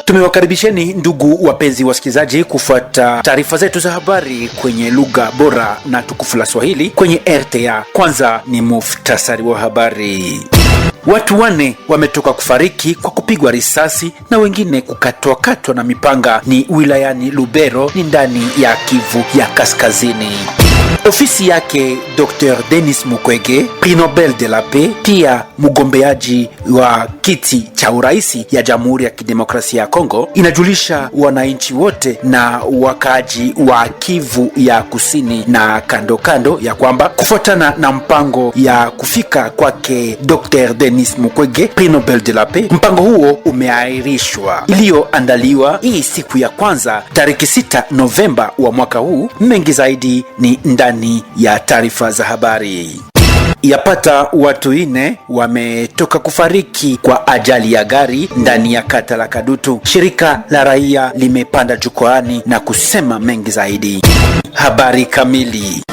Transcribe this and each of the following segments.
Tumewakaribisheni ndugu wapenzi wasikilizaji kufuata taarifa zetu za habari kwenye lugha bora na tukufu la Swahili kwenye RTA. Kwanza ni muhtasari wa habari. Watu 4 wametoka kufariki kwa kupigwa risasi na wengine kukatwa na mipanga ni wilayani Lubero, ni ndani ya Kivu ya Kaskazini. Ofisi yake Dr. Denis Mukwege, Prix Nobel de la Paix, pia mgombeaji wa kiti cha uraisi ya Jamhuri ya Kidemokrasia ya Kongo, inajulisha wananchi wote na wakaaji wa Kivu ya Kusini na kando kando ya kwamba kufuatana na mpango ya kufika kwake Dr. Denis Mukwege, Prix Nobel de la Paix, mpango huo umeahirishwa, iliyoandaliwa hii siku ya kwanza tarehe 6 Novemba wa mwaka huu. Mengi zaidi ni ndani ya taarifa za habari. Yapata watu 4 wametoka kufariki kwa ajali ya gari ndani ya kata la Kadutu. Shirika la raia limepanda jukwaani na kusema mengi zaidi. Habari kamili.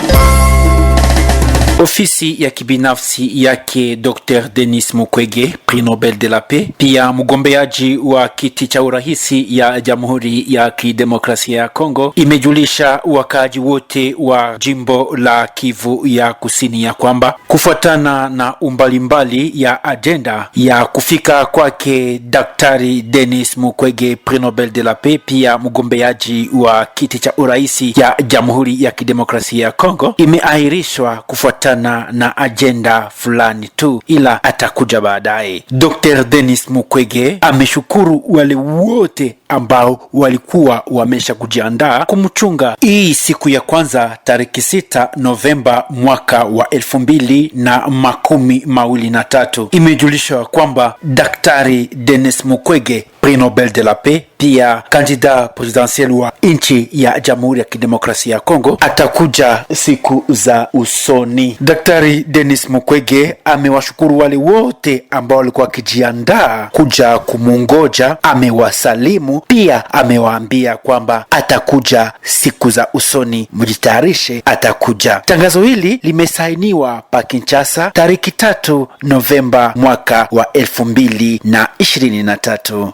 Ofisi ya kibinafsi yake Dr. Denis Mukwege, Prix Nobel de la Paix, pia mgombeaji wa kiti cha urahisi ya Jamhuri ya Kidemokrasia ya Kongo, imejulisha wakaaji wote wa jimbo la Kivu ya Kusini ya kwamba kufuatana na umbalimbali ya agenda ya kufika kwake Daktari Denis Mukwege, Prix Nobel de la Paix, pia mgombeaji wa kiti cha urahisi ya Jamhuri ya Kidemokrasia ya Kongo, imeahirishwa kufuatana na agenda fulani tu, ila atakuja baadaye. Dr. Denis Mukwege ameshukuru wale wote ambao walikuwa wamesha kujiandaa kumchunga hii siku ya kwanza tarehe 6 Novemba mwaka wa 2023. Imejulishwa kwamba Daktari Denis Mukwege, Prix Nobel de la Paix, pia kandida presidentiel wa nchi ya Jamhuri ya Kidemokrasia ya Kongo, atakuja siku za usoni. Daktari Denis Mukwege amewashukuru wale wote ambao walikuwa wakijiandaa kuja kumungoja, amewasalimu, pia amewaambia kwamba atakuja siku za usoni, mjitayarishe, atakuja. Tangazo hili limesainiwa pa Kinshasa tarehe 3 Novemba mwaka wa 2023.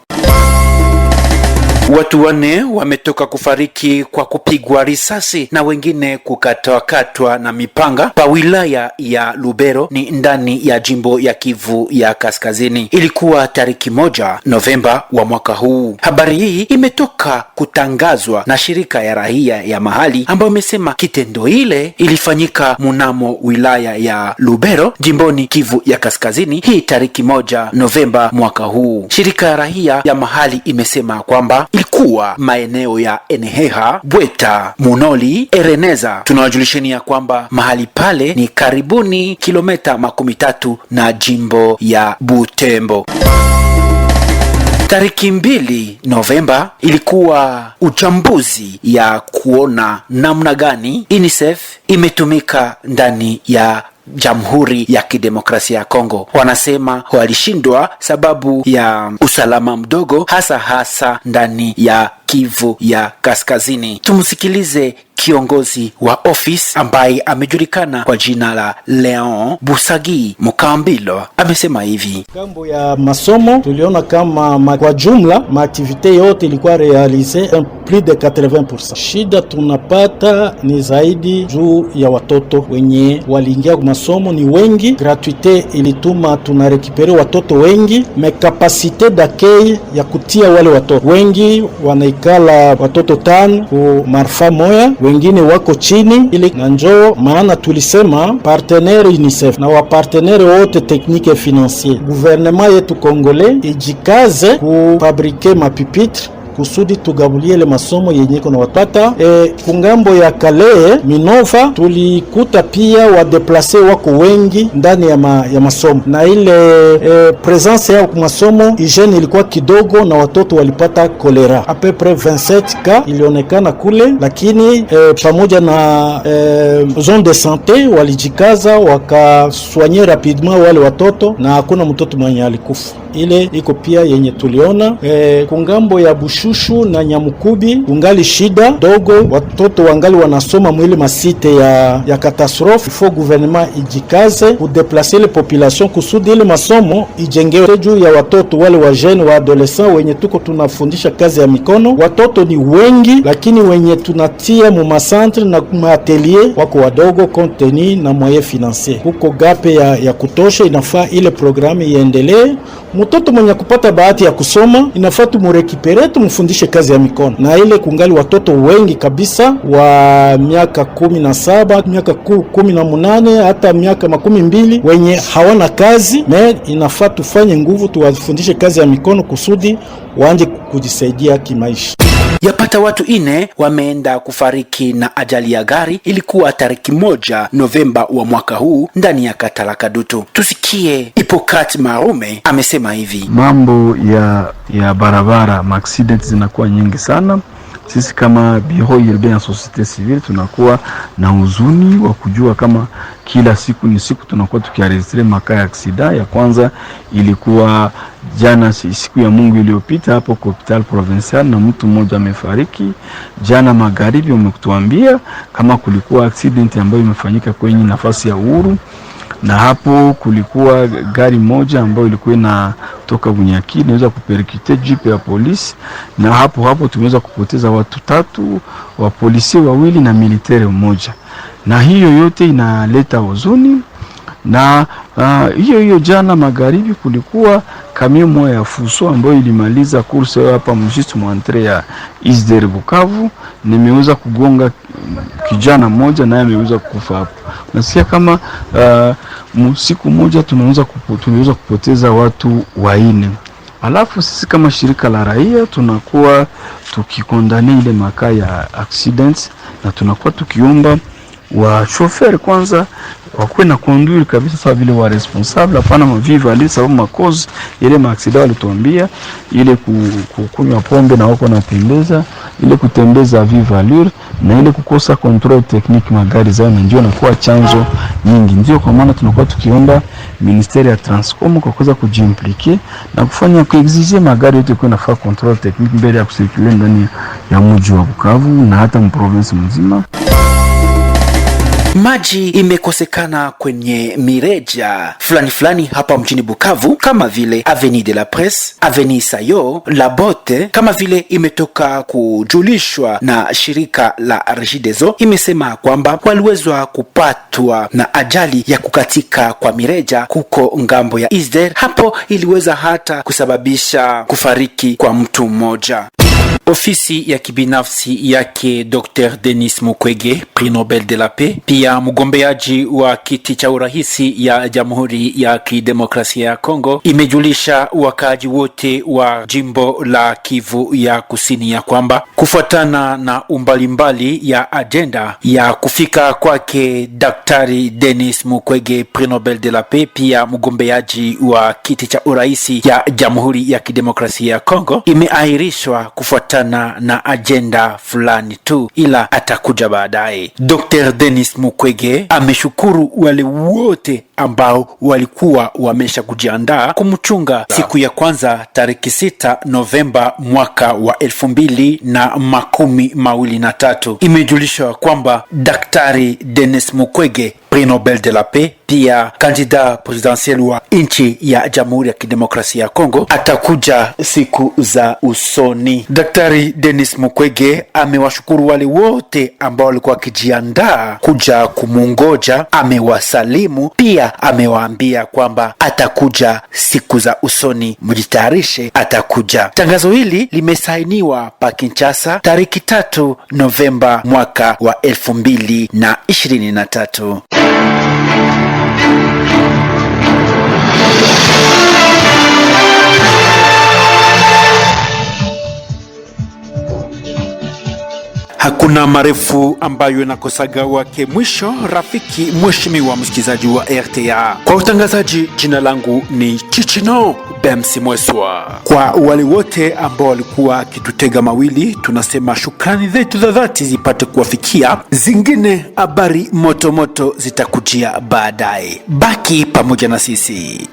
Watu 4 wametoka kufariki kwa kupigwa risasi na wengine kukatwa na mipanga pa wilaya ya Lubero, ni ndani ya jimbo ya Kivu ya Kaskazini. Ilikuwa tarehe 1 Novemba wa mwaka huu. Habari hii imetoka kutangazwa na shirika ya raia ya mahali ambayo imesema kitendo ile ilifanyika mnamo wilaya ya Lubero, jimboni Kivu ya Kaskazini, hii tarehe 1 Novemba mwaka huu. Shirika ya raia ya mahali imesema kwamba ilikuwa maeneo ya Eneheha, Bweta, Munoli, Ereneza. Tunawajulisheni ya kwamba mahali pale ni karibuni kilomita 13 na jimbo ya Butembo. Tariki 2 Novemba ilikuwa uchambuzi ya kuona namna gani UNICEF imetumika ndani ya Jamhuri ya Kidemokrasia ya Kongo. Wanasema walishindwa sababu ya usalama mdogo, hasa ndani ya Kivu ya Kaskazini. Tumsikilize kiongozi wa ofisi ambaye amejulikana kwa jina la Leon Busagi Mukambilo. Amesema hivi: kambo ya masomo tuliona kama kwa jumla maaktivite yote ilikuwa realize plus de 80%. Shida tunapata ni zaidi juu ya watoto wenye waliingia kwa masomo ni wengi. Gratuite ilituma tunarekipere watoto wengi, me kapasite d'accueil ya kutia wale watoto wengi wanaikala watoto 5 ku marfa moya, wengine wako chini ili na njoo maana tulisema partenaire UNICEF na wapartenaire wote technique et financier, gouvernement yetu Kongole ijikaze kufabrike mapipitre kusudi tugabulie ile masomo yenye kuna watata. Kungambo ya Kale Minova tulikuta pia wadeplase wako wengi ndani ya masomo, na ile presence yao kwa masomo hygiene ilikuwa kidogo na watoto walipata kolera. A peu près 27 cas ilionekana kule, lakini pamoja na zone de santé walijikaza wakaswanye rapidement wale watoto na hakuna mtoto mwenye alikufa. ile iko pia yenye tuliona. Kungambo ya Bushushu na Nyamukubi ungali shida dogo, watoto wangali wanasoma mwili masite ya katastrofe. Ifo gouvernement ijikaze kudeplacer le population kusudi ile masomo ijengewe juu ya watoto wale wa jeune wa adolescent wenye tuko tunafundisha kazi ya mikono. Watoto ni wengi, lakini wenye tunatia mu macentre na mu atelier wako wadogo contenu na moyen financier. Huko gape ya kutosha, inafaa ile programme iendelee. Mtoto mwenye kupata bahati ya kusoma inafaa tumurekipere, tumfundishe kazi ya mikono. Na ile kungali watoto wengi kabisa wa miaka 17, miaka 18, hata miaka 12 wenye hawana kazi. Inafaa tufanye nguvu tuwafundishe kazi ya mikono kusudi waanje kujisaidia kimaisha. Yapata watu 4 wameenda kufariki na ajali ya gari. Ilikuwa tariki 1 Novemba wa mwaka huu ndani ya Katala Kadutu. Tusikie Hippocrate Marume amesema hivi: mambo ya barabara accident zinakuwa nyingi sana. Sisi kama Bureau Urbain ya Societe Civile tunakuwa na huzuni wa kujua kama kila siku ni siku tunakuwa tukiaregistre makaa ya aksida. Ya kwanza ilikuwa jana siku ya Mungu iliyopita hapo kwa hospital provincial na mtu mmoja amefariki. Jana magharibi wamekutuambia kama kulikuwa accident ambayo imefanyika kwenye nafasi ya Uhuru, na hapo kulikuwa gari moja ambayo ilikuwa inatoka Bunyaki inaweza kuperikite jeep ya polisi, na hapo tumeweza kupoteza watu 3, wa polisi 2 na militari 1, na hiyo yote inaleta huzuni. Na hiyo jana magharibi kulikuwa kamio moja ya fuso ambayo ilimaliza kurse hapa mjitu mwantre ya Isder Bukavu, nimeweza kugonga kijana mmoja naye ameweza kufa hapo. Nasikia kama siku moja tunaweza kupoteza watu 4. Alafu sisi kama shirika la raia tunakuwa tukikondani ile makaa ya accidents, na tunakuwa tukiomba wa chauffeur kwanza wakuwe na conduire kabisa sawa vile wa responsable, hapana mavivu ali sababu makozi ile maaksida walituambia ile kukunywa pombe na wako natembeza, ile kutembeza vive allure na ile kukosa control technique magari zao, ndio nakuwa chanzo nyingi. Ndio kwa maana tunakuwa tukiomba ministeri ya Transcom kwa kuweza kujimplike na kufanya kuexige magari yote kwa nafaa control technique mbele ya kusirikule ndani ya mji wa Bukavu na hata mprovince mzima. Maji imekosekana kwenye mireja fulani hapa mjini Bukavu, kama vile Avenue de la Presse, Avenue Sayo, La Botte. Kama vile imetoka kujulishwa na shirika la Regideso, imesema kwamba waliwezwa kupatwa na ajali ya kukatika kwa mireja kuko ngambo ya Isder. Hapo iliweza hata kusababisha kufariki kwa mtu mmoja. Ofisi ya kibinafsi yake Dr. Denis Mukwege, Prix Nobel de la Paix, pia mgombeaji wa kiti cha urahisi ya Jamhuri ya Kidemokrasia ya Kongo, imejulisha wakaji wote wa jimbo la Kivu ya Kusini ya kwamba kufuatana na umbalimbali ya agenda ya kufika kwake Daktari Denis Mukwege, Prix Nobel de la Paix, pia mgombeaji wa kiti cha urahisi ya Jamhuri ya Kidemokrasia ya Kongo, imeahirishwa kufuatana na agenda fulani tu, ila atakuja baadaye. Dr. Denis Mukwege ameshukuru wale wote ambao walikuwa wamesha kujiandaa kumchunga siku ya kwanza tariki 6 Novemba mwaka wa 2023. Imejulishwa kwamba Daktari Denis Mukwege, Prix Nobel de la Paix, pia kandida presidentiel wa nchi ya Jamhuri ya Kidemokrasia ya Kongo, atakuja siku za usoni. Daktari Denis Mukwege amewashukuru wale wote ambao walikuwa wakijiandaa kuja kumungoja, amewasalimu, pia amewaambia kwamba atakuja siku za usoni, mjitayarishe, atakuja. Tangazo hili limesainiwa pa Kinshasa tariki 3 Novemba mwaka wa 2023. Hakuna marefu ambayo yanakosaga wake mwisho. Rafiki mheshimiwa msikilizaji wa RTA, kwa utangazaji, jina langu ni Chichino Bemsi Mweswa. Kwa wale wote ambao walikuwa kitutega mawili, tunasema shukrani zetu za dhati zipate kuwafikia. Zingine habari moto moto zitakujia baadaye. Baki pamoja na sisi.